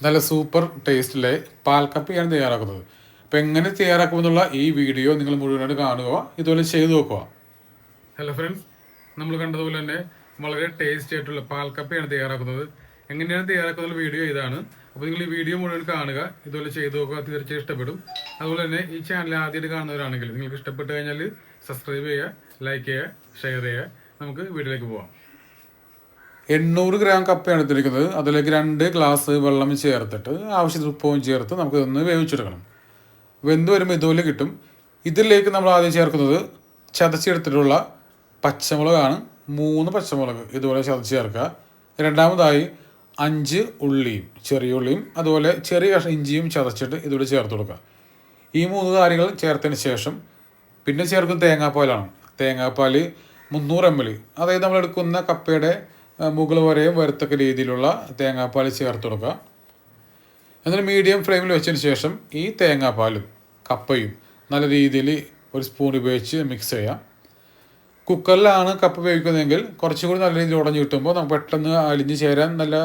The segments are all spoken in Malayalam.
നല്ല സൂപ്പർ ടേസ്റ്റിലെ പാൽക്കപ്പയാണ് തയ്യാറാക്കുന്നത്. അപ്പോൾ എങ്ങനെ തയ്യാറാക്കുമെന്നുള്ള ഈ വീഡിയോ നിങ്ങൾ മുഴുവനായിട്ട് കാണുക, ഇതുപോലെ ചെയ്തു നോക്കുക. ഹലോ ഫ്രണ്ട്സ്, നമ്മൾ കണ്ടതുപോലെ തന്നെ വളരെ ടേസ്റ്റി ആയിട്ടുള്ള പാൽക്കപ്പയാണ് തയ്യാറാക്കുന്നത്. എങ്ങനെയാണ് തയ്യാറാക്കുന്ന വീഡിയോ ഇതാണ്. അപ്പോൾ നിങ്ങൾ ഈ വീഡിയോ മുഴുവൻ കാണുക, ഇതുപോലെ ചെയ്തു നോക്കുക, തീർച്ചയായും ഇഷ്ടപ്പെടും. അതുപോലെ തന്നെ ഈ ചാനൽ ആദ്യമായിട്ട് കാണുന്നവരാണെങ്കിൽ നിങ്ങൾക്ക് ഇഷ്ടപ്പെട്ട് കഴിഞ്ഞാൽ സബ്സ്ക്രൈബ് ചെയ്യുക, ലൈക്ക് ചെയ്യുക, ഷെയർ ചെയ്യുക. നമുക്ക് വീഡിയോയിലേക്ക് പോകാം. 800 ഗ്രാം കപ്പയാണ് എടുത്തിരിക്കുന്നത്. അതിലേക്ക് 2 ഗ്ലാസ് വെള്ളം ചേർത്തിട്ട് ആവശ്യത്തിന് ഉപ്പും ചേർത്ത് നമുക്ക് ഇതൊന്ന് വേവിച്ചെടുക്കണം. വെന്ത് വരുമ്പോൾ ഇതുപോലെ കിട്ടും. ഇതിലേക്ക് നമ്മൾ ആദ്യം ചേർക്കുന്നത് ചതച്ചെടുത്തിട്ടുള്ള പച്ചമുളകാണ്. 3 പച്ചമുളക് ഇതുപോലെ ചതച്ച് ചേർക്കുക. രണ്ടാമതായി 5 ഉള്ളിയും, ചെറിയ ഉള്ളിയും അതുപോലെ ചെറിയ കഷ്ണം ഇഞ്ചിയും ചതച്ചിട്ട് ഇതുപോലെ ചേർത്ത് കൊടുക്കുക. ഈ 3 കാര്യങ്ങൾ ചേർത്തതിന് ശേഷം പിന്നെ ചേർക്കുന്നത് തേങ്ങാപ്പാലാണ്. തേങ്ങാപ്പാൽ 300 ml, അതായത് നമ്മൾ എടുക്കുന്ന കപ്പയുടെ മുകൾ വരെയും വരത്തക്ക രീതിയിലുള്ള തേങ്ങാപ്പാൽ ചേർത്ത് കൊടുക്കുക. എന്നിട്ട് മീഡിയം ഫ്ലെയിമിൽ വെച്ചതിന് ശേഷം ഈ തേങ്ങാപ്പാലും കപ്പയും നല്ല രീതിയിൽ ഒരു സ്പൂൺ ഉപയോഗിച്ച് മിക്സ് ചെയ്യാം. കുക്കറിലാണ് കപ്പ വേവിക്കുന്നതെങ്കിൽ കുറച്ചുകൂടി നല്ല രീതിയിൽ ഉടഞ്ഞു കിട്ടുമ്പോൾ നമുക്ക് പെട്ടെന്ന് അലിഞ്ഞ് ചേരാൻ നല്ല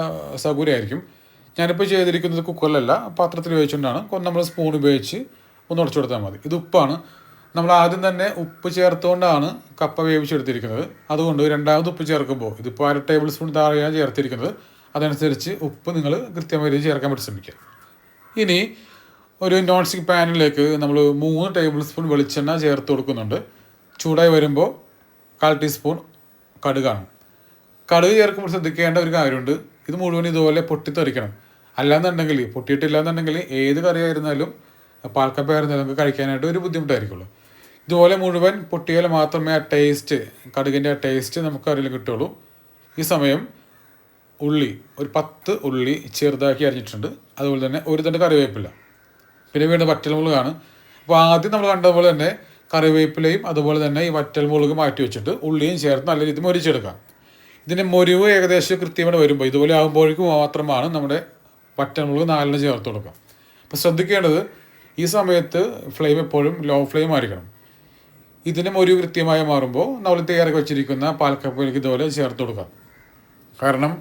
സൗകര്യമായിരിക്കും. ഞാനിപ്പോൾ ചെയ്തിരിക്കുന്നത് കുക്കറിലല്ല, പാത്രത്തിൽ വേവിച്ചുകൊണ്ടാണ്. നമ്മൾ സ്പൂൺ ഉപയോഗിച്ച് ഒന്ന് ഉടച്ചു കൊടുത്താൽ മതി. ഇത് ഉപ്പാണ്. നമ്മൾ ആദ്യം തന്നെ ഉപ്പ് ചേർത്തുകൊണ്ടാണ് കപ്പ വേവിച്ചെടുത്തിരിക്കുന്നത്. അതുകൊണ്ട് രണ്ടാമത് ഉപ്പ് ചേർക്കുമ്പോൾ ഇതിപ്പോൾ 1/2 ടേബിൾ സ്പൂൺ താഴെയാണ് ചേർത്തിരിക്കുന്നത്. അതനുസരിച്ച് ഉപ്പ് നിങ്ങൾ കൃത്യമായി ചേർക്കാൻ വേണ്ടി ശ്രമിക്കുക. ഇനി ഒരു നോൺ സ്റ്റിക്ക് പാനിലേക്ക് നമ്മൾ 3 ടേബിൾ സ്പൂൺ വെളിച്ചെണ്ണ ചേർത്ത് കൊടുക്കുന്നുണ്ട്. ചൂടായി വരുമ്പോൾ 1/4 ടീസ്പൂൺ കടുകാണ്. കടുക് ചേർക്കുമ്പോൾ ശ്രദ്ധിക്കേണ്ട ഒരു കാര്യമുണ്ട്. ഇത് മുഴുവൻ ഇതുപോലെ പൊട്ടിത്തെറിക്കണം. അല്ലാന്നുണ്ടെങ്കിൽ, പൊട്ടിയിട്ടില്ലാന്നുണ്ടെങ്കിൽ ഏത് കറിയായിരുന്നാലും പാൽക്കപ്പ ആയിരുന്നാലും നമുക്ക് കഴിക്കാനായിട്ട് ഒരു ബുദ്ധിമുട്ടായിരിക്കുള്ളൂ. ഇതുപോലെ മുഴുവൻ പൊട്ടിയാൽ മാത്രമേ ആ ടേസ്റ്റ്, കടുകിൻ്റെ ആ ടേസ്റ്റ് നമുക്ക് അതിൽ കിട്ടുള്ളൂ. ഈ സമയം ഉള്ളി, ഒരു 10 ഉള്ളി ചെറുതാക്കി അരിഞ്ഞിട്ടുണ്ട്. അതുപോലെ തന്നെ ഒരു തണ്ട് കറിവേപ്പില, പിന്നെ വീണ്ടും വറ്റൽമുളകാണ്. അപ്പോൾ ആദ്യം നമ്മൾ കണ്ടതുപോലെ തന്നെ കറിവേപ്പിലയും അതുപോലെ തന്നെ ഈ വറ്റൽമുളക് മാറ്റി വെച്ചിട്ട് ഉള്ളിയും ചേർത്ത് നല്ല രീതിയിൽ മൊരിച്ചെടുക്കാം. ഇതിൻ്റെ മൊരിവ് ഏകദേശം കൃത്യമായിട്ട് വരുമ്പോൾ ഇതുപോലെ ആകുമ്പോഴേക്കും മാത്രമാണ് നമ്മുടെ വറ്റൽമുളക് 4 ചേർത്ത് കൊടുക്കുക. അപ്പോൾ ശ്രദ്ധിക്കേണ്ടത്, ഈ സമയത്ത് ഫ്ലെയിം എപ്പോഴും ലോ ഫ്ലെയിം ആയിരിക്കണം. ഇതിന് ഒരു കൃത്യമായി മാറുമ്പോൾ നമ്മൾ തയ്യാറാക്കി വെച്ചിരിക്കുന്ന പാൽക്കപ്പയിലേക്ക് ഇതുപോലെ ചേർത്ത് കൊടുക്കാം. കാരണം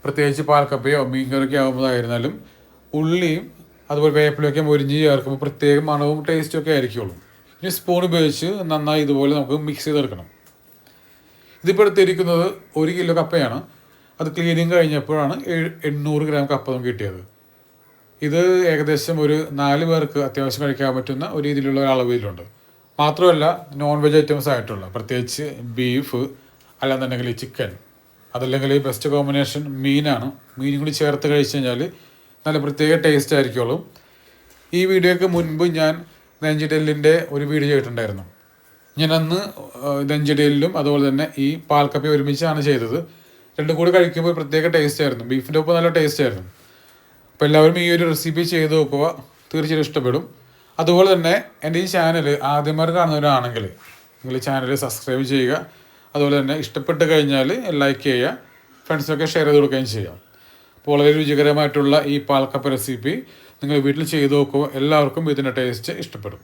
പ്രത്യേകിച്ച് പാൽക്കപ്പയോ മീൻകറിയൊക്കെ ആകുമ്പോഴായിരുന്നാലും ഉള്ളിയും അതുപോലെ വേപ്പിലൊക്കെ മൊരിഞ്ഞ് ചേർക്കുമ്പോൾ പ്രത്യേക മണവും ടേസ്റ്റും ഒക്കെ ആയിരിക്കുള്ളൂ. ഇനി സ്പൂൺ ഉപയോഗിച്ച് നന്നായി ഇതുപോലെ നമുക്ക് മിക്സ് ചെയ്തെടുക്കണം. ഇതിപ്പോൾ എടുത്തിരിക്കുന്നത് 1 കിലോ കപ്പയാണ്. അത് ക്ലീനിങ് കഴിഞ്ഞപ്പോഴാണ് 800 ഗ്രാം കപ്പ നമുക്ക് കിട്ടിയത്. ഇത് ഏകദേശം ഒരു 4 പേർക്ക് അത്യാവശ്യം കഴിക്കാൻ പറ്റുന്ന ഒരു രീതിയിലുള്ള അളവിലുണ്ട്. മാത്രമല്ല നോൺ വെജ് ഐറ്റംസ് ആയിട്ടുള്ള, പ്രത്യേകിച്ച് ബീഫ് അല്ലാന്നുണ്ടെങ്കിൽ ചിക്കൻ, അതല്ലെങ്കിൽ ബെസ്റ്റ് കോമ്പിനേഷൻ മീനാണ്. മീനും കൂടി ചേർത്ത് കഴിച്ച് കഴിഞ്ഞാൽ നല്ല പ്രത്യേക ടേസ്റ്റ് ആയിരിക്കുള്ളൂ. ഈ വീഡിയോയ്ക്ക് മുൻപ് ഞാൻ നെഞ്ചിഡെല്ലിൻ്റെ ഒരു വീഡിയോ ചെയ്തിട്ടുണ്ടായിരുന്നു. ഞാൻ അന്ന് നെഞ്ചിഡെല്ലും അതുപോലെ തന്നെ ഈ പാൽക്കപ്പ ഒരുമിച്ചാണ് ചെയ്തത്. രണ്ടും കൂടി കഴിക്കുമ്പോൾ പ്രത്യേക ടേസ്റ്റ് ആയിരുന്നു. ബീഫിൻ്റെ ഒപ്പം നല്ല ടേസ്റ്റ് ആയിരുന്നു. അപ്പോൾ എല്ലാവരും ഈ ഒരു റെസിപ്പി ചെയ്ത് നോക്കുക, തീർച്ചയായും ഇഷ്ടപ്പെടും. അതുപോലെ തന്നെ എൻ്റെ ഈ ചാനൽ ആദ്യമായിട്ട് കാണുന്നവരാണെങ്കിൽ നിങ്ങൾ ഈ ചാനൽ സബ്സ്ക്രൈബ് ചെയ്യുക. അതുപോലെ തന്നെ ഇഷ്ടപ്പെട്ട് കഴിഞ്ഞാൽ ലൈക്ക് ചെയ്യുക, ഫ്രണ്ട്സിനൊക്കെ ഷെയർ ചെയ്ത് കൊടുക്കുകയും ചെയ്യാം. അപ്പോൾ വളരെ രുചികരമായിട്ടുള്ള ഈ പാൽക്കപ്പ റെസിപ്പി നിങ്ങൾ വീട്ടിൽ ചെയ്ത് നോക്കുക. എല്ലാവർക്കും ഇതിൻ്റെ ടേസ്റ്റ് ഇഷ്ടപ്പെടും.